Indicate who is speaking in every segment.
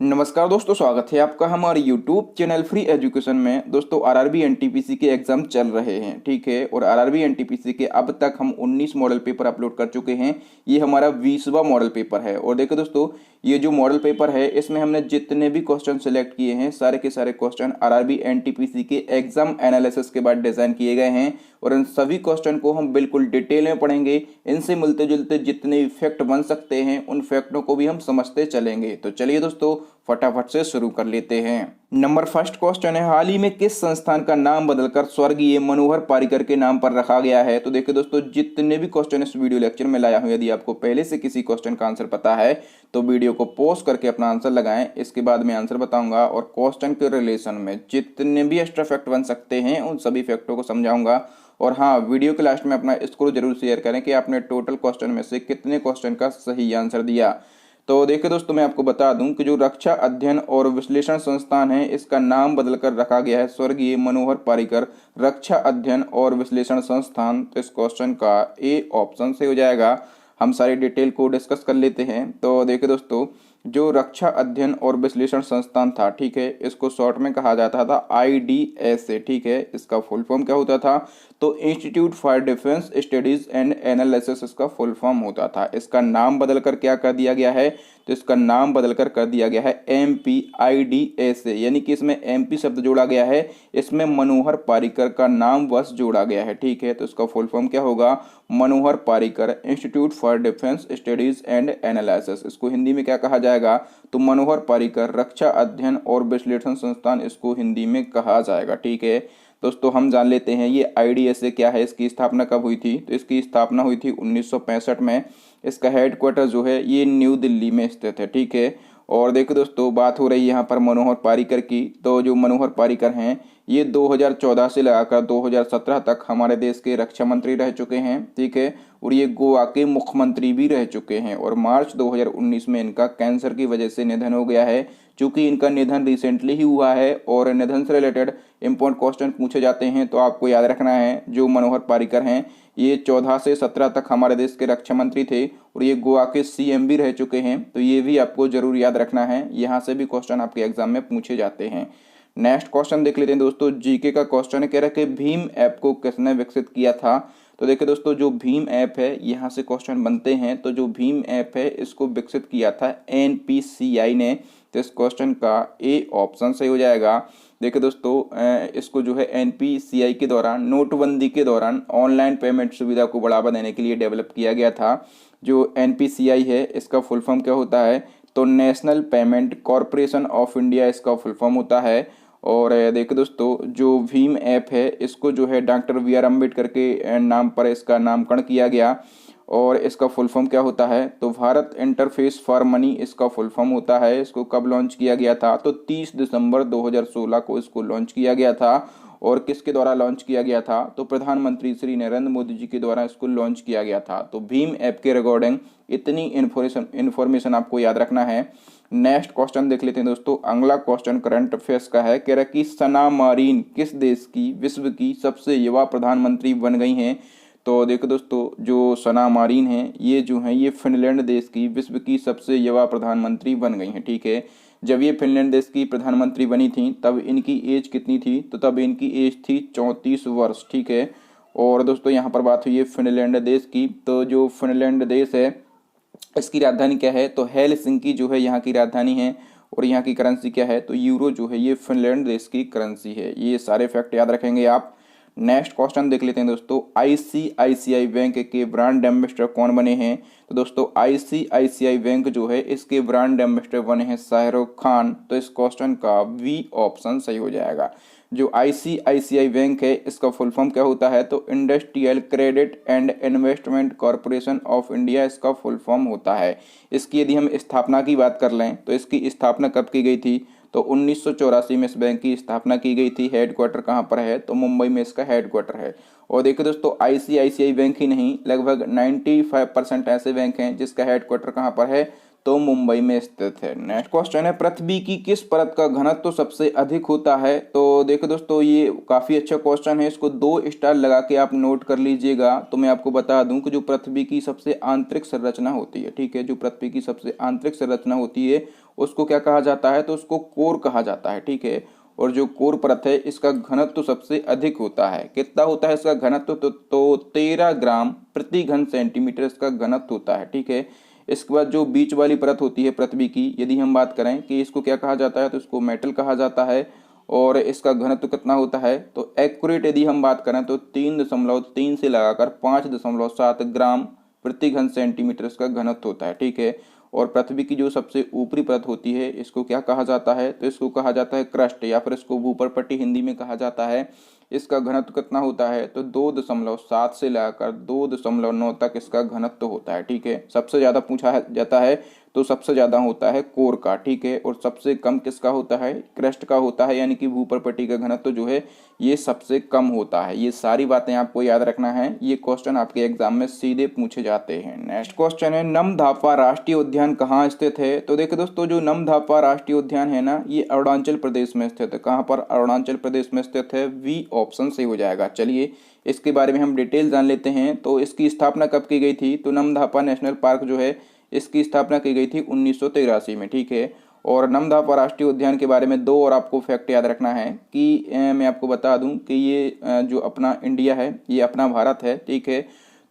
Speaker 1: नमस्कार दोस्तों, स्वागत है आपका हमारे यूट्यूब चैनल फ्री एजुकेशन में। दोस्तों आरआरबी एनटीपीसी के एग्जाम चल रहे हैं, ठीक है। और आरआरबी एनटीपीसी के अब तक हम 19 मॉडल पेपर अपलोड कर चुके हैं। ये हमारा 20वां मॉडल पेपर है। और देखो दोस्तों, ये जो मॉडल पेपर है इसमें हमने जितने भी क्वेश्चन सिलेक्ट किए हैं सारे के सारे क्वेश्चन आरआरबी एनटीपीसी के एग्जाम एनालिसिस के बाद डिजाइन किए गए हैं। और इन सभी क्वेश्चन को हम बिल्कुल डिटेल में पढ़ेंगे। इनसे मिलते जुलते जितने भी फैक्ट बन सकते हैं उन फैक्टों को भी हम समझते चलेंगे। तो चलिए दोस्तों फटाफट से शुरू कर लेते हैं। नंबर फर्स्ट क्वेश्चन है, हाल ही में किस संस्थान का नाम बदलकर स्वर्गीय मनोहर पारिकर के नाम पर रखा गया है। तो देखिए दोस्तों, जितने भी क्वेश्चन इस वीडियो लेक्चर में लाया हूं, यदि आपको पहले से किसी क्वेश्चन का आंसर पता है तो वीडियो को पॉज करके अपना आंसर लगाएं। इसके बाद मैं आंसर बताऊंगा और क्वेश्चन के रिलेशन में जितने भी एक्स्ट्रा फैक्ट बन सकते हैं उन सभी फैक्टों को समझाऊंगा। और हाँ, वीडियो के लास्ट में अपना स्कोर जरूर शेयर करें कि आपने टोटल क्वेश्चन में से कितने क्वेश्चन का सही आंसर दिया। तो देखिए दोस्तों, मैं आपको बता दूं कि जो रक्षा अध्ययन और विश्लेषण संस्थान है इसका नाम बदलकर रखा गया है स्वर्गीय मनोहर पारिकर रक्षा अध्ययन और विश्लेषण संस्थान। तो इस क्वेश्चन का ए ऑप्शन से हो जाएगा। हम सारी डिटेल को डिस्कस कर लेते हैं। तो देखिए दोस्तों, जो रक्षा अध्ययन और विश्लेषण संस्थान था, ठीक है, इसको शॉर्ट में कहा जाता था IDSA, ठीक है। इसका फुल फॉर्म क्या होता था? तो institute for defence studies and analysis इसका फुल फॉर्म होता था। इसका नाम बदलकर क्या कर दिया गया है? तो इसका नाम बदलकर कर दिया गया है MPIDSA, यानी कि इसमें MP शब्द जोड़ा गया है, इसमें मनोहर पारिकर का नाम बस जोड़ा गया है, ठीक है। तो इसका फुल फॉर्म क्या होगा? Manohar Parrikar institute for defence studies and analysis. इसको हिंदी में क्या कहा जाएगा? तो मनोहर पारिकर रक्षा अध्ययन और विश्लेषण संस्थान इसको हिंदी में कहा जाएगा, ठीक है। दोस्तों हम जान लेते हैं ये IDSA क्या है, इसकी स्थापना कब हुई थी। तो इसकी स्थापना हुई थी 1965 में। इसका हेडक्वार्टर जो है ये न्यू दिल्ली में स्थित है, ठीक है। और देखो दोस्तों, बात हो रही है यहाँ पर मनोहर पारिकर की। तो जो मनोहर पारिकर हैं ये 2014 से लगाकर 2017 तक हमारे देश के रक्षा मंत्री रह चुके हैं, ठीक है। और ये गोवा के मुख्यमंत्री भी रह चुके हैं। और मार्च 2019 में इनका कैंसर की वजह से निधन हो गया है। चूंकि इनका निधन रिसेंटली ही हुआ है और निधन से रिलेटेड इंपॉर्टेंट क्वेश्चन पूछे जाते हैं, तो आपको याद रखना है जो मनोहर पारिकर हैं ये 14 से 17 तक हमारे देश के रक्षा मंत्री थे और ये गोवा के CM भी रह चुके हैं। तो ये भी आपको जरूर याद रखना है, यहाँ से भी क्वेश्चन आपके एग्जाम में पूछे जाते हैं। नेक्स्ट क्वेश्चन देख लेते हैं दोस्तों। जीके का क्वेश्चन है, कह रहा है कि भीम ऐप को किसने विकसित किया था। तो देखिए दोस्तों, जो भीम ऐप है यहाँ से क्वेश्चन बनते हैं। तो जो भीम ऐप है इसको विकसित किया था NPCI ने। तो इस क्वेश्चन का ए ऑप्शन सही हो जाएगा। देखिए दोस्तों, इसको जो है NPCI के दौरान नोटबंदी के दौरान ऑनलाइन पेमेंट सुविधा को बढ़ावा देने के लिए डेवलप किया गया था। जो NPCI है इसका फुल फॉर्म क्या होता है? तो national payment corporation of India इसका फुल फॉर्म होता है। और देखिए दोस्तों, जो भीम ऐप है इसको जो है डॉक्टर BR अम्बेडकर के नाम पर इसका नामकरण किया गया। और इसका फुल फॉर्म क्या होता है? तो भारत इंटरफेस फॉर मनी इसका फुल फॉर्म होता है। इसको कब लॉन्च किया गया था? तो 30 दिसंबर 2016 को इसको लॉन्च किया गया था। और किसके द्वारा लॉन्च किया गया था? तो प्रधानमंत्री श्री नरेंद्र मोदी जी के द्वारा इसको लॉन्च किया गया था। तो भीम ऐप के रिगार्डिंग इतनी इन्फॉर्मेशन आपको याद रखना है। नेक्स्ट क्वेश्चन देख लेते हैं दोस्तों। अगला क्वेश्चन करंट अफेयर्स का है, कह रहा कि सना मारिन किस देश की विश्व की सबसे युवा प्रधानमंत्री बन गई हैं। तो देखो दोस्तों, जो सना मारिन हैं ये जो हैं ये फिनलैंड देश की विश्व की सबसे युवा प्रधानमंत्री बन गई हैं, ठीक है। जब ये फिनलैंड देश की प्रधानमंत्री बनी थी तब इनकी एज कितनी थी? तो तब इनकी एज थी 34 वर्ष, ठीक है। और दोस्तों यहाँ पर बात हुई है फिनलैंड देश की। तो जो फिनलैंड देश है इसकी राजधानी क्या है? तो हेलसिंकी जो है यहाँ की राजधानी है। और यहाँ की करेंसी क्या है? तो यूरो जो है ये फिनलैंड देश की करेंसी है। ये सारे फैक्ट याद रखेंगे आप। नेक्स्ट क्वेश्चन देख लेते हैं दोस्तों। ICICI बैंक के ब्रांड एम्बेसडर कौन बने हैं? तो दोस्तों ICICI बैंक जो है इसके ब्रांड एम्बेसडर बने हैं शाहरुख खान। तो इस क्वेश्चन का बी ऑप्शन सही हो जाएगा। जो ICICI बैंक है इसका फुल फॉर्म क्या होता है? तो industrial credit and investment corporation of India इसका फुल फॉर्म होता है। इसकी यदि हम स्थापना की बात कर लें तो इसकी स्थापना कब की गई थी? तो 1984 में इस बैंक की स्थापना की गई थी। हेडक्वार्टर कहाँ पर है? तो मुंबई में इसका हेडक्वार्टर है। और देखिए दोस्तों, ICICI बैंक ही नहीं, लगभग 95% ऐसे बैंक हैं जिसका हेडक्वार्टर कहाँ पर है? तो मुंबई में स्थित है। नेक्स्ट क्वेश्चन है, पृथ्वी की किस परत का घनत्व तो सबसे अधिक होता है? तो देखो दोस्तों, ये काफी अच्छा क्वेश्चन है, इसको 2 स्टार लगा के आप नोट कर लीजिएगा। तो मैं आपको बता दूं कि जो पृथ्वी की सबसे आंतरिक संरचना होती है, ठीक है, जो पृथ्वी की सबसे आंतरिक संरचना होती है उसको क्या कहा जाता है? तो उसको कोर कहा जाता है, ठीक है। और जो कोर परत है इसका घनत्व तो सबसे अधिक होता है। कितना होता है इसका घनत्व? तो 13 ग्राम प्रति घन सेंटीमीटर इसका घनत्व होता है, ठीक है। इसके बाद जो बीच वाली परत होती है पृथ्वी की, यदि हम बात करें कि इसको क्या कहा जाता है, तो इसको मेटल कहा जाता है। और इसका घनत्व कितना होता है? तो एक्यूरेट यदि हम बात करें तो 3.3 से लगाकर 5.7 ग्राम प्रति घन सेंटीमीटर इसका घनत्व होता है, ठीक है। और पृथ्वी की जो सबसे ऊपरी परत होती है इसको क्या कहा जाता है? तो इसको कहा जाता है क्रस्ट, या फिर इसको ऊपर पट्टी हिंदी में कहा जाता है। इसका घनत्व कितना होता है? तो 2.7 से लगाकर 2.9 तक इसका घनत्व होता है, ठीक है। सबसे ज्यादा पूछा जाता है तो सबसे ज्यादा होता है कोर का, ठीक है। और सबसे कम किसका होता है? क्रस्ट का होता है, यानी कि ऊपर पट्टी का घनत्व जो है ये सबसे कम होता है। ये सारी बातें आपको याद रखना है, ये क्वेश्चन आपके एग्जाम में सीधे पूछे जाते हैं। नेक्स्ट क्वेश्चन है, नमधापा राष्ट्रीय उद्यान कहाँ स्थित है? तो देखो दोस्तों, जो नमधापा राष्ट्रीय उद्यान है ना, ये अरुणाचल प्रदेश में स्थित है। कहाँ पर? अरुणाचल प्रदेश में स्थित है। वी ऑप्शन सही हो जाएगा। चलिए इसके बारे में हम डिटेल जान लेते हैं। तो इसकी स्थापना कब की गई थी? तो नमधापा नेशनल पार्क जो है इसकी स्थापना की गई थी 1983 में, ठीक है। और नमधापा राष्ट्रीय उद्यान के बारे में 2 और आपको फैक्ट याद रखना है कि मैं आपको बता दूं कि ये जो अपना इंडिया है, ये अपना भारत है, ठीक है।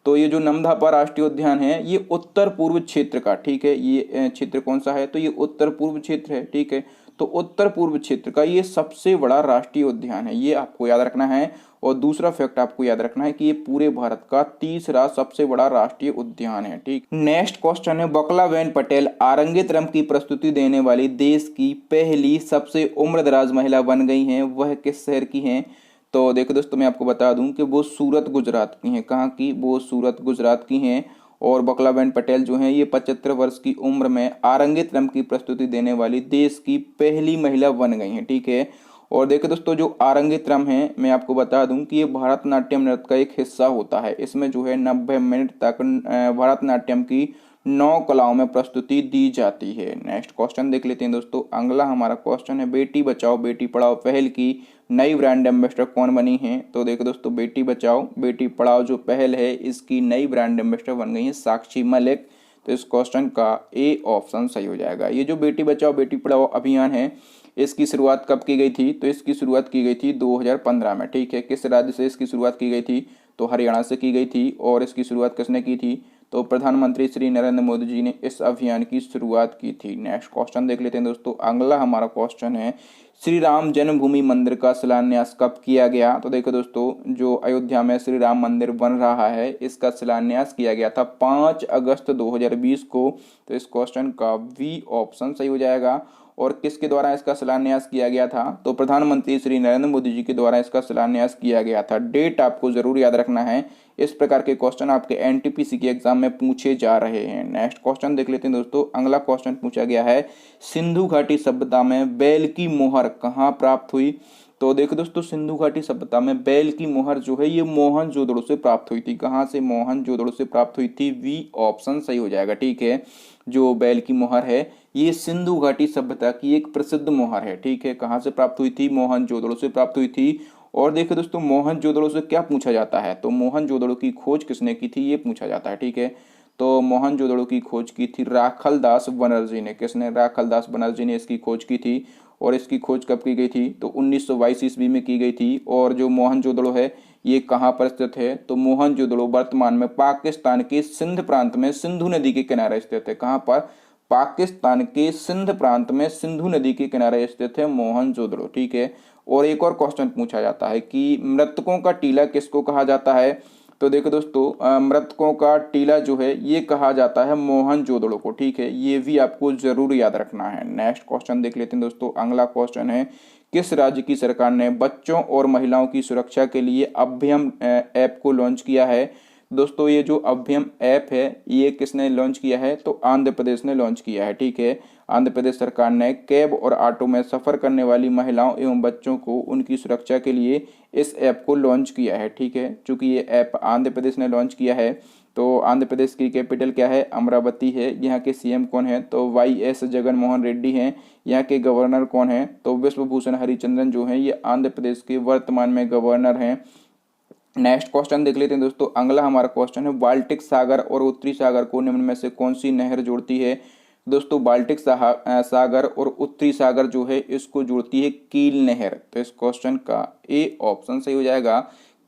Speaker 1: तो ये जो नमधापा राष्ट्रीय उद्यान है ये उत्तर पूर्व क्षेत्र का, ठीक है, ये क्षेत्र कौन सा है? तो ये उत्तर पूर्व क्षेत्र है, ठीक है। तो उत्तर पूर्व क्षेत्र का ये सबसे बड़ा राष्ट्रीय उद्यान है, ये आपको याद रखना है। और दूसरा फैक्ट आपको याद रखना है कि ये पूरे भारत का तीसरा सबसे बड़ा राष्ट्रीय उद्यान है, ठीक। नेक्स्ट क्वेश्चन है, बकलाबेन पटेल आरंगित रंग की प्रस्तुति देने वाली देश की पहली सबसे उम्रदराज महिला बन गई हैं। वह किस शहर की हैं? तो देखो दोस्तों, मैं आपको बता दूं कि वो सूरत गुजरात की हैं। कहाँ की? वो सूरत गुजरात की हैं। और बकलाबेन पटेल जो हैं ये 75 वर्ष की उम्र में आरंगित रंग की प्रस्तुति देने वाली देश की पहली महिला बन गई हैं, ठीक है। और देखो दोस्तों, जो आरंगित रंग है मैं आपको बता दूं कि ये भरतनाट्यम नृत्य का एक हिस्सा होता है। इसमें जो है 90 मिनट तक भरतनाट्यम की 9 कलाओं में प्रस्तुति दी जाती है। नेक्स्ट क्वेश्चन देख लेते हैं दोस्तों। अगला हमारा क्वेश्चन है, बेटी बचाओ बेटी पढ़ाओ पहल की नई ब्रांड एम्बेसडर कौन बनी है? तो देखो दोस्तों, बेटी बचाओ बेटी पढ़ाओ जो पहल है इसकी नई ब्रांड एम्बेसडर बन गई है साक्षी मलिक। तो इस क्वेश्चन का ए ऑप्शन सही हो जाएगा। ये जो बेटी बचाओ बेटी पढ़ाओ अभियान है इसकी शुरुआत कब की गई थी? तो इसकी शुरुआत की गई थी 2015 में, ठीक है। किस राज्य से इसकी शुरुआत की गई थी? तो हरियाणा से की गई थी। और इसकी शुरुआत किसने की थी? तो प्रधानमंत्री श्री नरेंद्र मोदी जी ने इस अभियान की शुरुआत की थी। नेक्स्ट क्वेश्चन देख लेते हैं दोस्तों। अगला हमारा क्वेश्चन है, श्री राम जन्मभूमि मंदिर का शिलान्यास कब किया गया? तो देखो दोस्तों, जो अयोध्या में श्री राम मंदिर बन रहा है इसका शिलान्यास किया गया था 5 अगस्त 2020 को। तो इस क्वेश्चन का वी ऑप्शन सही हो जाएगा। और किसके द्वारा इसका शिलान्यास किया गया था? तो प्रधानमंत्री श्री नरेंद्र मोदी जी के द्वारा इसका शिलान्यास किया गया था। डेट आपको जरूर याद रखना है, इस प्रकार के क्वेश्चन आपके एनटीपीसी के एग्जाम में पूछे जा रहे हैं। नेक्स्ट क्वेश्चन देख लेते हैं दोस्तों। अगला क्वेश्चन पूछा गया है, सिंधु घाटी सभ्यता में बैल की मोहर कहाँ प्राप्त हुई? तो देखो दोस्तों, सिंधु घाटी सभ्यता में बैल की मोहर जो है ये मोहनजोदड़ो से प्राप्त हुई थी। कहाँ से? मोहनजोदड़ो से प्राप्त हुई थी। वी ऑप्शन सही हो जाएगा, ठीक है। जो बैल की मोहर है ये सिंधु घाटी सभ्यता की एक प्रसिद्ध मोहर है, ठीक है। कहाँ से प्राप्त हुई थी? मोहनजोदड़ो से प्राप्त हुई थी। और देखिए दोस्तों, मोहनजोदड़ो से क्या पूछा जाता है? तो मोहनजोदड़ो की खोज किसने की थी ये पूछा जाता है, ठीक है। तो मोहनजोदड़ो की खोज की थी राखलदास बनर्जी ने। किसने? राखलदास बनर्जी ने इसकी खोज की थी। और इसकी खोज कब की गई थी? तो 1922 ईस्वी में की गई थी। और जो मोहनजोदड़ो है ये कहाँ पर स्थित है? तो मोहनजोदड़ो वर्तमान में पाकिस्तान के सिंध प्रांत में सिंधु नदी के किनारे स्थित है। कहाँ पर? पाकिस्तान के सिंध प्रांत में सिंधु नदी के किनारे स्थित है मोहनजोदड़ो, ठीक है। और एक और क्वेश्चन पूछा जाता है कि मृतकों का टीला किसको कहा जाता है? तो देखो दोस्तों, मृतकों का टीला जो है ये कहा जाता है मोहनजोदड़ो को, ठीक है। ये भी आपको जरूर याद रखना है। नेक्स्ट क्वेश्चन देख लेते हैं दोस्तों। अगला क्वेश्चन है, किस राज्य की सरकार ने बच्चों और महिलाओं की सुरक्षा के लिए अभ्यम ऐप को लॉन्च किया है? दोस्तों, ये जो अभ्यम ऐप है ये किसने लॉन्च किया है? तो आंध्र प्रदेश ने लॉन्च किया है, ठीक है। आंध्र प्रदेश सरकार ने कैब और ऑटो में सफर करने वाली महिलाओं एवं बच्चों को उनकी सुरक्षा के लिए इस ऐप को लॉन्च किया है, ठीक है। चूंकि ये ऐप आंध्र प्रदेश ने लॉन्च किया है तो आंध्र प्रदेश की कैपिटल क्या है, अमरावती है। यहाँ के सीएम कौन है, तो वाई.एस. जगन मोहन रेड्डी हैं। यहाँ के गवर्नर कौन है, तो विश्वभूषण हरिचंद्रन जो हैं ये आंध्र प्रदेश के वर्तमान में गवर्नर हैं। नेक्स्ट क्वेश्चन देख लेते हैं दोस्तों। अगला हमारा क्वेश्चन है, बाल्टिक सागर और उत्तरी सागर को निम्न में से कौन सी नहर जोड़ती है। दोस्तों बाल्टिक सागर और उत्तरी सागर जो है इसको जोड़ती है कील नहर। तो इस क्वेश्चन का ए ऑप्शन सही हो जाएगा।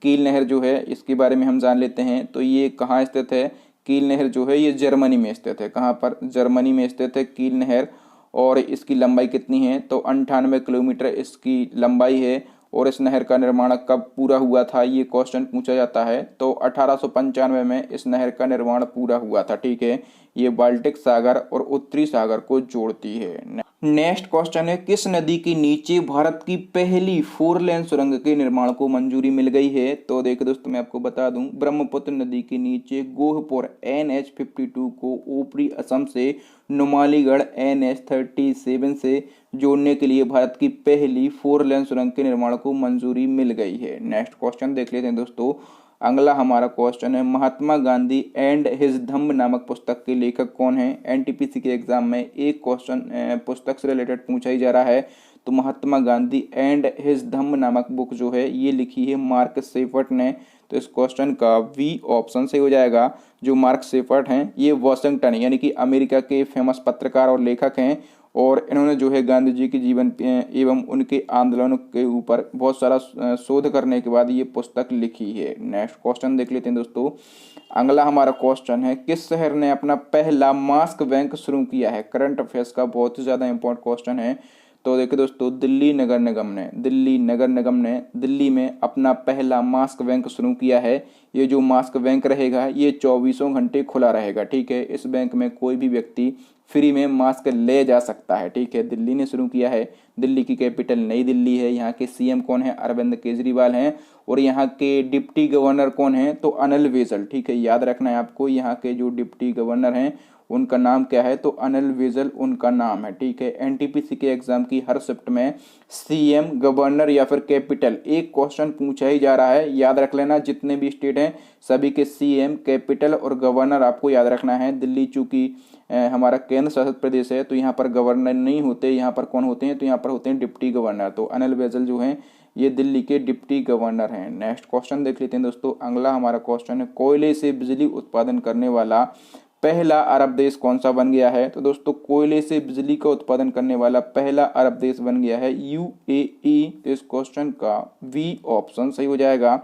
Speaker 1: कील नहर जो है इसके बारे में हम जान लेते हैं। तो ये कहाँ स्थित है, कील नहर जो है ये जर्मनी में स्थित है। कहाँ पर, जर्मनी में स्थित है कील नहर। और इसकी लंबाई कितनी है, तो 98 किलोमीटर इसकी लंबाई है। और इस नहर का निर्माण कब पूरा हुआ था, ये क्वेश्चन पूछा जाता है। तो 1895 में इस नहर का निर्माण पूरा हुआ था। ठीक है, ये बाल्टिक सागर और उत्तरी सागर को जोड़ती है। नेक्स्ट क्वेश्चन है, किस नदी के नीचे भारत की पहली 4 लेन सुरंग के निर्माण को मंजूरी मिल गई है। तो देखो दोस्तों मैं आपको बता दूं, ब्रह्मपुत्र नदी के नीचे गोहपुर NH52 को ऊपरी असम से नुमालीगढ़ NH37 से जोड़ने के लिए भारत की पहली 4 लेन सुरंग के निर्माण को मंजूरी मिल गई है। नेक्स्ट क्वेश्चन देख लेते हैं दोस्तों। अगला हमारा क्वेश्चन है, महात्मा गांधी एंड हिज धम्म नामक पुस्तक के लेखक कौन है। एनटीपीसी के एग्जाम में एक क्वेश्चन पुस्तक से रिलेटेड पूछा ही जा रहा है। तो महात्मा गांधी एंड हिज धम्म नामक बुक जो है ये लिखी है मार्क सेफर्ट ने। तो इस क्वेश्चन का वी ऑप्शन से हो जाएगा। जो मार्क सेफर्ट हैं ये वॉशिंगटन यानी कि अमेरिका के फेमस पत्रकार और लेखक हैं। और इन्होंने जो है गांधी जी के जीवन एवं उनके आंदोलनों के ऊपर बहुत सारा शोध करने के बाद ये पुस्तक लिखी है। नेक्स्ट क्वेश्चन देख लेते हैं दोस्तों। अगला हमारा क्वेश्चन है, किस शहर ने अपना पहला मास्क बैंक शुरू किया है। करंट अफेयर्स का बहुत ही ज़्यादा इंपॉर्टेंट क्वेश्चन है। तो देखिए दोस्तों, दिल्ली नगर निगम ने दिल्ली में अपना पहला मास्क बैंक शुरू किया है। ये जो मास्क बैंक रहेगा ये 24 घंटे खुला रहेगा। ठीक है, इस बैंक में कोई भी व्यक्ति फ्री में मास्क ले जा सकता है। ठीक है, दिल्ली ने शुरू किया है। दिल्ली की कैपिटल नई दिल्ली है। यहाँ के सीएम कौन है, अरविंद केजरीवाल हैं। और यहाँ के डिप्टी गवर्नर कौन है, तो अनिल बैजल। ठीक है, याद रखना है आपको, यहाँ के जो डिप्टी गवर्नर हैं उनका नाम क्या है, तो अनिल बैजल उनका नाम है। ठीक है, एनटीपीसी के एग्जाम की हर शिफ्ट में सीएम, गवर्नर या फिर कैपिटल एक क्वेश्चन पूछा ही जा रहा है। याद रख लेना, जितने भी स्टेट हैं सभी के सीएम, कैपिटल और गवर्नर आपको याद रखना है। दिल्ली चूंकि हमारा केंद्र शासित प्रदेश है तो यहाँ पर गवर्नर नहीं होते। यहाँ पर कौन होते हैं, तो यहाँ पर होते हैं डिप्टी गवर्नर। तो अनिल बैजल जो हैं ये दिल्ली के डिप्टी गवर्नर हैं। नेक्स्ट क्वेश्चन देख लेते हैं दोस्तों। अगला हमारा क्वेश्चन है, कोयले से बिजली उत्पादन करने वाला पहला अरब देश कौन सा बन गया है। तो दोस्तों कोयले से बिजली का उत्पादन करने वाला पहला अरब देश बन गया है यूएई। तो इस क्वेश्चन का वी ऑप्शन सही हो जाएगा।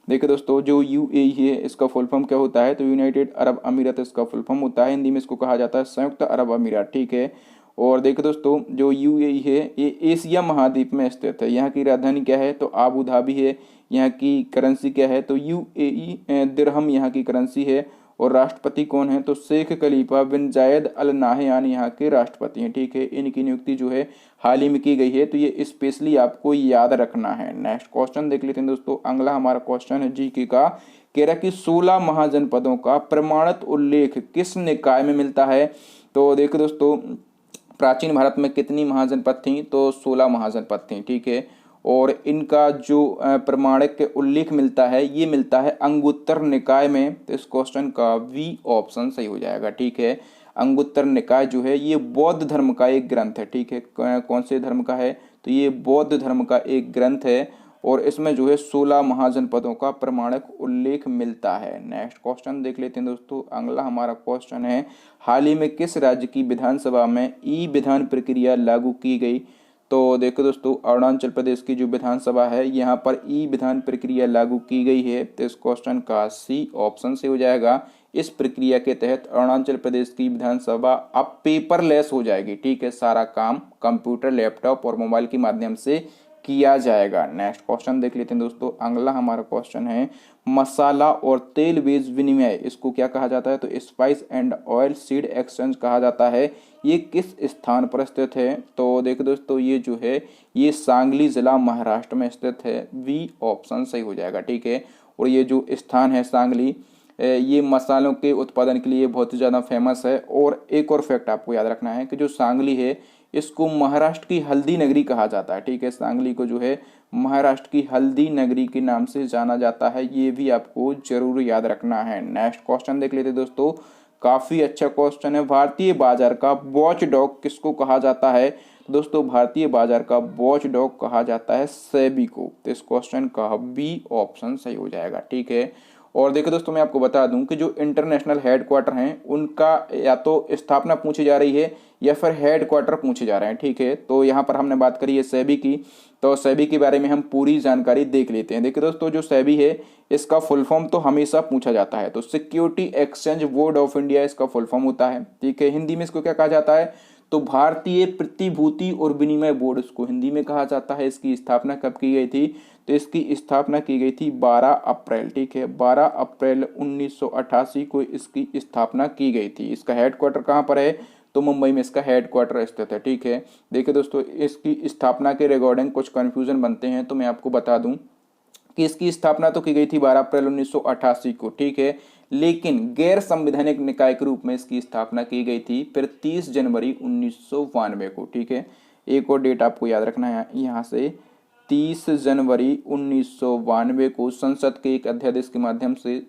Speaker 1: देखिए दोस्तों, जो यूएई है इसका फुल फॉर्म क्या होता है, तो यूनाइटेड अरब अमीरात इसका फुल फॉर्म होता है। हिंदी में इसको कहा जाता है संयुक्त अरब अमीरात। ठीक है, और देखिए दोस्तों जो यूएई है ये एशिया महाद्वीप में स्थित है। यहाँ की राजधानी क्या है, तो आबू धाबी है। यहाँ की करेंसी क्या है, तो यूएई दिरहम यहाँ की करेंसी है। और राष्ट्रपति कौन है, तो शेख खलीफा बिन जायद अल नाहयान यहाँ के राष्ट्रपति हैं। ठीक है, इनकी नियुक्ति जो है हाल ही में की गई है। तो ये स्पेशली आपको याद रखना है। नेक्स्ट क्वेश्चन देख लेते हैं दोस्तों। अगला हमारा क्वेश्चन है जीके का, कह रहा है कि 16 महाजनपदों का प्रमाणित उल्लेख किस निकाय में मिलता है। तो देखो दोस्तों, प्राचीन भारत में कितनी महाजनपद थी, तो 16 महाजनपद थी। ठीक है, और इनका जो प्रमाणिक उल्लेख मिलता है ये मिलता है अंगुत्तर निकाय में। तो इस क्वेश्चन का वी ऑप्शन सही हो जाएगा। ठीक है, अंगुत्तर निकाय जो है ये बौद्ध धर्म का एक ग्रंथ है। ठीक है, कौन से धर्म का है, तो ये बौद्ध धर्म का एक ग्रंथ है। और इसमें जो है 16 महाजनपदों का प्रमाणिक उल्लेख मिलता है। नेक्स्ट क्वेश्चन देख लेते हैं दोस्तों। अगला हमारा क्वेश्चन है, हाल ही में किस राज्य की विधानसभा में ई विधान प्रक्रिया लागू की गई। तो देखो दोस्तों, अरुणाचल प्रदेश की जो विधानसभा है यहाँ पर ई विधान प्रक्रिया लागू की गई है। तो इस क्वेश्चन का सी ऑप्शन से हो जाएगा। इस प्रक्रिया के तहत अरुणाचल प्रदेश की विधानसभा अब पेपरलेस हो जाएगी। ठीक है, सारा काम कंप्यूटर, लैपटॉप और मोबाइल के माध्यम से किया जाएगा। नेक्स्ट क्वेश्चन देख लेते हैं दोस्तों। अगला हमारा क्वेश्चन है, मसाला और तेल बीज विनिमय इसको क्या कहा जाता है, तो spice and oil seed exchange कहा जाता है। ये किस स्थान पर स्थित है, तो देखो दोस्तों ये जो है ये सांगली जिला महाराष्ट्र में स्थित है। वी ऑप्शन सही हो जाएगा। ठीक है, और ये जो स्थान है सांगली ये मसालों के उत्पादन के लिए बहुत ही ज़्यादा फेमस है। और एक और फैक्ट आपको याद रखना है कि जो सांगली है इसको महाराष्ट्र की हल्दी नगरी कहा जाता है, ठीक है। सांगली को जो है महाराष्ट्र की हल्दी नगरी के नाम से जाना जाता है, ये भी आपको जरूर याद रखना है। नेक्स्ट क्वेश्चन देख लेते हैं दोस्तों, काफी अच्छा क्वेश्चन है। भारतीय बाजार का वॉच डॉग किसको कहा जाता है? दोस्तों भारतीय बाजार का वॉच डॉग कहा जाता है सेबी को। तो इस क्वेश्चन का बी ऑप्शन सही हो जाएगा, ठीक है। और देखो दोस्तों, मैं आपको बता दूं कि जो इंटरनेशनल हेडक्वार्टर हैं उनका या तो स्थापना पूछी जा रही है या फिर हेडक्वार्टर पूछे जा रहे हैं, ठीक है। तो यहाँ पर हमने बात करी है सेबी की, तो सेबी के बारे में हम पूरी जानकारी देख लेते हैं। देखिए दोस्तों, जो सेबी है इसका फुल फॉर्म तो हमेशा पूछा जाता है, तो security exchange board of India इसका फुल फॉर्म होता है, ठीक है। हिंदी में इसको क्या कहा जाता है? तो भारतीय प्रतिभूति और विनिमय बोर्ड इसको हिंदी में कहा जाता है। इसकी स्थापना कब की गई थी? तो इसकी स्थापना की गई थी 12 अप्रैल, ठीक है, 12 अप्रैल 1988 को इसकी स्थापना की गई थी। इसका हेडक्वार्टर कहाँ पर है? तो मुंबई में इसका हेडक्वार्टर स्थित है, ठीक है। देखिए दोस्तों, इसकी स्थापना के रिगार्डिंग कुछ कंफ्यूजन बनते हैं, तो मैं आपको बता दूं कि इसकी स्थापना तो की गई थी 12 अप्रैल 1988 को, ठीक है, लेकिन गैर संवैधानिक निकाय के रूप में इसकी स्थापना की गई थी फिर 30 जनवरी 1992 को, ठीक है। एक और डेट आपको याद रखना है यहाँ से, 30 जनवरी 1992 को संसद के एक अध्यादेश के माध्यम से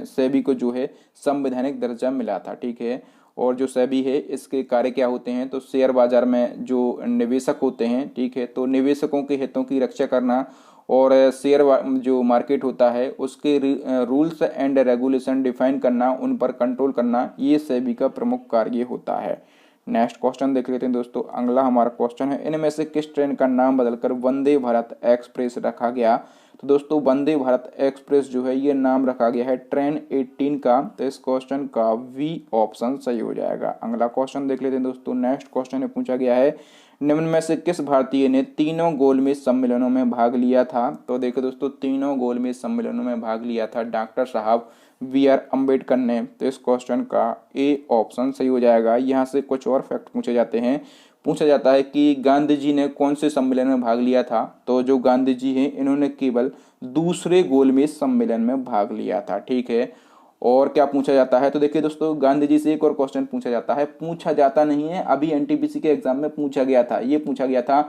Speaker 1: सेबी को जो है संवैधानिक दर्जा मिला था, ठीक है। और जो सेबी है इसके कार्य क्या होते हैं? तो शेयर बाजार में जो निवेशक होते हैं, ठीक है, तो निवेशकों के हितों की रक्षा करना और शेयर जो मार्केट होता है उसके रूल्स एंड रेगुलेशन डिफाइन करना, उन पर कंट्रोल करना, ये सेबी का प्रमुख कार्य होता है। नेक्स्ट क्वेश्चन देख लेते हैं दोस्तों। अगला हमारा क्वेश्चन है, इनमें से किस ट्रेन का नाम बदलकर वंदे भारत एक्सप्रेस रखा गया? तो दोस्तों वंदे भारत एक्सप्रेस जो है ये नाम रखा गया है ट्रेन 18 का। तो इस क्वेश्चन का वी ऑप्शन सही हो जाएगा। अगला क्वेश्चन देख लेते हैं दोस्तों। नेक्स्ट क्वेश्चन में पूछा गया है, निम्न में से किस भारतीय ने तीनों गोलमेज सम्मेलनों में भाग लिया था? तो देखो दोस्तों, तीनों गोलमेज सम्मेलनों में भाग लिया था डॉक्टर साहब बी.आर. अम्बेडकर ने। तो इस क्वेश्चन का ए ऑप्शन सही हो जाएगा। यहाँ से कुछ और फैक्ट पूछे जाते हैं। पूछा जाता है कि गांधी जी ने कौन से सम्मेलन में भाग लिया था? तो जो गांधी जी हैं इन्होंने केवल दूसरे गोलमेज सम्मेलन में भाग लिया था, ठीक है। और क्या पूछा जाता है? तो देखिए दोस्तों, गांधी जी से एक और क्वेश्चन पूछा जाता है, पूछा जाता नहीं है, अभी एनटीपीसी के एग्जाम में पूछा गया था। ये पूछा गया था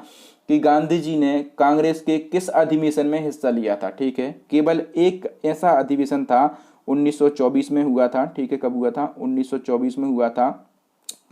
Speaker 1: कि गांधी जी ने कांग्रेस के किस अधिवेशन में हिस्सा लिया था, ठीक है। केवल एक ऐसा अधिवेशन था 1924 में हुआ था, ठीक है। कब हुआ था? 1924 में हुआ था,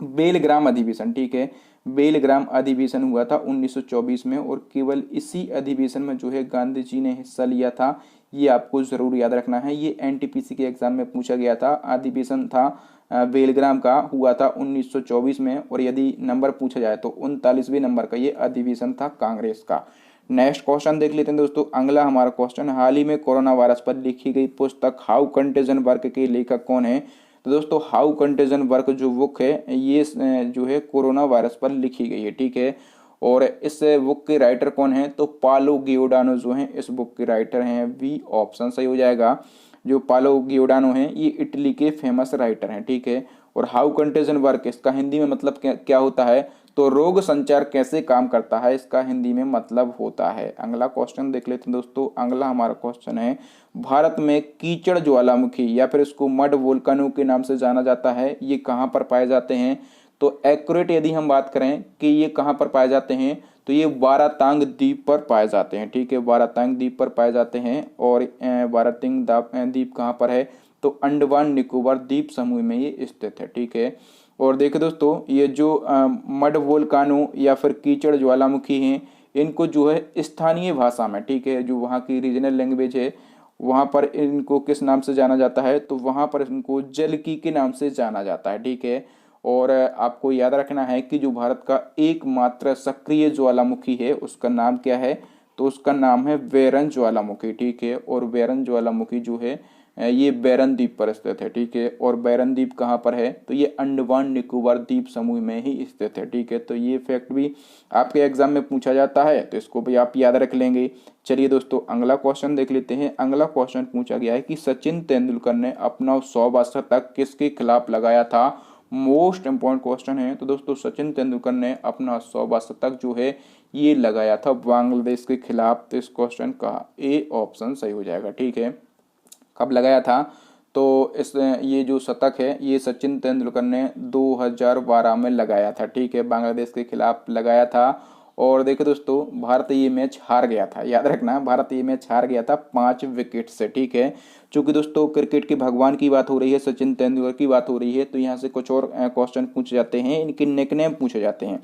Speaker 1: बेलग्राम अधिवेशन, ठीक है। बेलग्राम अधिवेशन हुआ था 1924 में, और केवल इसी अधिवेशन में जो है गांधी जी ने हिस्सा लिया था। ये आपको जरूर याद रखना है, ये एनटीपीसी के एग्जाम में पूछा गया था। अधिवेशन था बेलग्राम का, हुआ था 1924 में, और यदि नंबर पूछा जाए तो 39वें नंबर का ये अधिवेशन था कांग्रेस का। नेक्स्ट क्वेश्चन देख लेते हैं दोस्तों। अगला हमारा क्वेश्चन, हाल ही में कोरोना वायरस पर लिखी गई पुस्तक हाउ कंटेजन वर्क के लेखक कौन है? तो दोस्तों हाउ कंटेजन वर्क जो बुक है ये जो है कोरोना वायरस पर लिखी गई है, ठीक है। और इस बुक के राइटर कौन है? तो पालो गियोडानो जो है इस बुक के राइटर हैं। बी ऑप्शन सही हो जाएगा। जो पालो गियोडानो हैं ये इटली के फेमस राइटर हैं, ठीक है। और हाउ कंटेजन वर्क इसका हिंदी में मतलब क्या होता है? तो रोग संचार कैसे काम करता है, इसका हिंदी में मतलब होता है। अगला क्वेश्चन देख लेते हैं दोस्तों। अगला हमारा क्वेश्चन है, भारत में कीचड़ ज्वालामुखी या फिर इसको मड वोल्केनो के नाम से जाना जाता है, ये कहाँ पर पाए जाते हैं? तो एक्यूरेट यदि हम बात करें कि ये कहाँ पर पाए जाते हैं, तो ये वारातांग द्वीप पर पाए जाते हैं, ठीक है। वारातांग द्वीप पर पाए जाते हैं। और वारातांग द्वीप कहाँ पर है? तो अंडमान निकोबार द्वीप समूह में ये स्थित है, ठीक है। और देखिए दोस्तों, ये जो मड वोल्कानो या फिर कीचड़ ज्वालामुखी हैं, इनको जो है स्थानीय भाषा में, ठीक है, जो वहाँ की रीजनल लैंग्वेज है, वहाँ पर इनको किस नाम से जाना जाता है? तो वहाँ पर इनको जलकी के नाम से जाना जाता है, ठीक है। और आपको याद रखना है कि जो भारत का एकमात्र सक्रिय ज्वालामुखी है उसका नाम क्या है? तो उसका नाम है वेरन ज्वालामुखी, ठीक है। और वेरन ज्वालामुखी जो है ये बैरन द्वीप पर स्थित है, ठीक है। और बैरन द्वीप कहाँ पर है? तो ये अंडमान निकोबार द्वीप समूह में ही स्थित है, ठीक है। तो ये फैक्ट भी आपके एग्जाम में पूछा जाता है, तो इसको भी आप याद रख लेंगे। चलिए दोस्तों अगला क्वेश्चन देख लेते हैं। अगला क्वेश्चन पूछा गया है कि सचिन तेंदुलकर ने अपना 100वां शतक किसके खिलाफ लगाया था? मोस्ट इंपॉर्टेंट क्वेश्चन है। तो दोस्तों सचिन तेंदुलकर ने अपना 100वां शतक जो है ये लगाया था बांग्लादेश के खिलाफ। तो इस क्वेश्चन का ए ऑप्शन सही हो जाएगा, ठीक है। कब लगाया था? तो इस ये जो शतक है ये सचिन तेंदुलकर ने 2012 में लगाया था, ठीक है, बांग्लादेश के खिलाफ लगाया था। और देखो दोस्तों, भारत ये मैच हार गया था, याद रखना, भारत ये मैच हार गया था 5 विकेट से, ठीक है। चूंकि दोस्तों क्रिकेट के भगवान की बात हो रही है, सचिन तेंदुलकर की बात हो रही है, तो यहाँ से कुछ और क्वेश्चन पूछे जाते हैं, इनके निकनेम पूछे जाते हैं।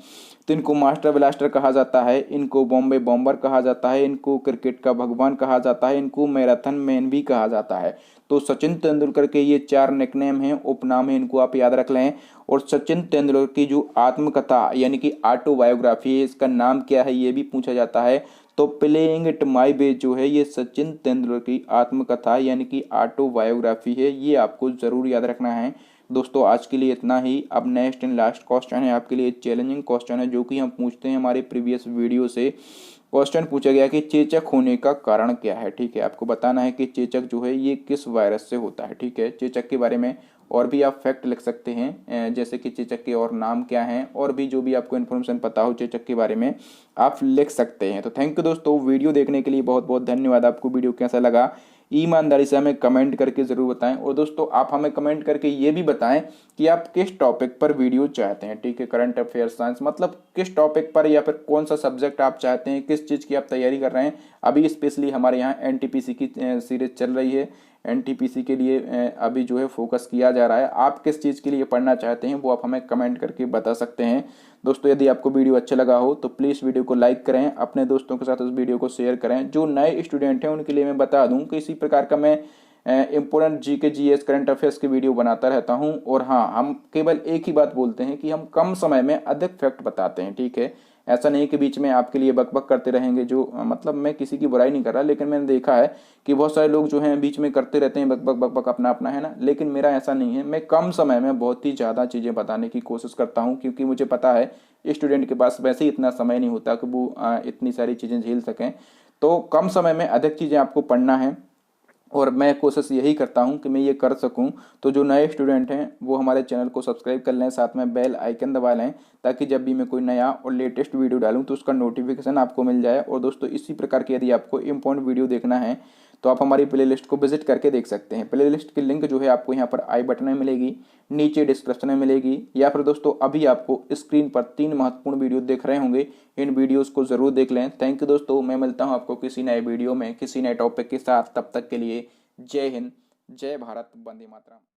Speaker 1: तो इनको मास्टर ब्लास्टर कहा जाता है, इनको बॉम्बे बॉम्बर कहा जाता है, इनको क्रिकेट का भगवान कहा जाता है, इनको मैराथन मैन भी कहा जाता है। तो सचिन तेंदुलकर के ये 4 निकनेम हैं, उपनाम हैं, इनको आप याद रख लें। और सचिन तेंदुलकर की जो आत्मकथा यानी कि ऑटोबायोग्राफी है, इसका नाम क्या है ये भी पूछा जाता है। तो प्लेइंग इट माई वे जो है ये सचिन तेंदुलकर की आत्मकथा यानी कि ऑटोबायोग्राफी है, ये आपको जरूर याद रखना है। दोस्तों आज के लिए इतना ही। अब नेक्स्ट एंड लास्ट क्वेश्चन है आपके लिए, चैलेंजिंग क्वेश्चन है जो कि हम पूछते हैं हमारे प्रीवियस वीडियो से। क्वेश्चन पूछा गया कि चेचक होने का कारण क्या है, ठीक है। आपको बताना है कि चेचक जो है ये किस वायरस से होता है, ठीक है। चेचक के बारे में और भी आप फैक्ट लिख सकते हैं, जैसे कि चेचक के और नाम क्या हैं, और भी जो भी आपको इन्फॉर्मेशन पता हो चेचक के बारे में आप लिख सकते हैं। तो थैंक यू दोस्तों, वीडियो देखने के लिए बहुत बहुत धन्यवाद। आपको वीडियो कैसा लगा ईमानदारी से हमें कमेंट करके ज़रूर बताएं। और दोस्तों आप हमें कमेंट करके ये भी बताएं कि आप किस टॉपिक पर वीडियो चाहते हैं, ठीक है। करंट अफेयर, साइंस, मतलब किस टॉपिक पर या फिर कौन सा सब्जेक्ट आप चाहते हैं, किस चीज़ की आप तैयारी कर रहे हैं। अभी स्पेशली हमारे यहाँ एनटीपीसी की सीरीज चल रही है, एनटीपीसी के लिए अभी जो है फोकस किया जा रहा है। आप किस चीज़ के लिए पढ़ना चाहते हैं वो आप हमें कमेंट करके बता सकते हैं। दोस्तों यदि आपको वीडियो अच्छा लगा हो तो प्लीज़ वीडियो को लाइक करें, अपने दोस्तों के साथ उस वीडियो को शेयर करें। जो नए स्टूडेंट हैं उनके लिए मैं बता दूं कि इसी प्रकार का मैं important GK GS current affairs के वीडियो बनाता रहता हूं। और हाँ, हम केवल एक ही बात बोलते हैं कि हम कम समय में अधिक फैक्ट बताते हैं, ठीक है। ऐसा नहीं कि बीच में आपके लिए बकबक करते रहेंगे, जो मतलब मैं किसी की बुराई नहीं कर रहा, लेकिन मैंने देखा है कि बहुत सारे लोग जो हैं बीच में करते रहते हैं बकबक बकबक, अपना अपना, है ना। लेकिन मेरा ऐसा नहीं है, मैं कम समय में बहुत ही ज़्यादा चीज़ें बताने की कोशिश करता हूँ, क्योंकि मुझे पता है स्टूडेंट के पास वैसे ही इतना समय नहीं होता कि वो इतनी सारी चीज़ें झेल सकें। तो कम समय में अधिक चीज़ें आपको पढ़ना है, और मैं कोशिश यही करता हूं कि मैं ये कर सकूं। तो जो नए स्टूडेंट हैं वो हमारे चैनल को सब्सक्राइब कर लें, साथ में बेल आइकन दबा लें, ताकि जब भी मैं कोई नया और लेटेस्ट वीडियो डालूं तो उसका नोटिफिकेशन आपको मिल जाए। और दोस्तों इसी प्रकार की यदि आपको इम्पोर्टेंट वीडियो देखना है तो आप हमारी प्लेलिस्ट को विजिट करके देख सकते हैं। प्लेलिस्ट की लिंक जो है आपको यहाँ पर आई बटन में मिलेगी, नीचे डिस्क्रिप्शन में मिलेगी, या फिर दोस्तों अभी आपको स्क्रीन पर 3 महत्वपूर्ण वीडियो देख रहे होंगे, इन वीडियोस को जरूर देख लें। थैंक यू दोस्तों, मैं मिलता हूँ आपको किसी नए वीडियो में किसी नए टॉपिक के साथ। तब तक के लिए जय हिंद, जय भारत, वंदे मातरम।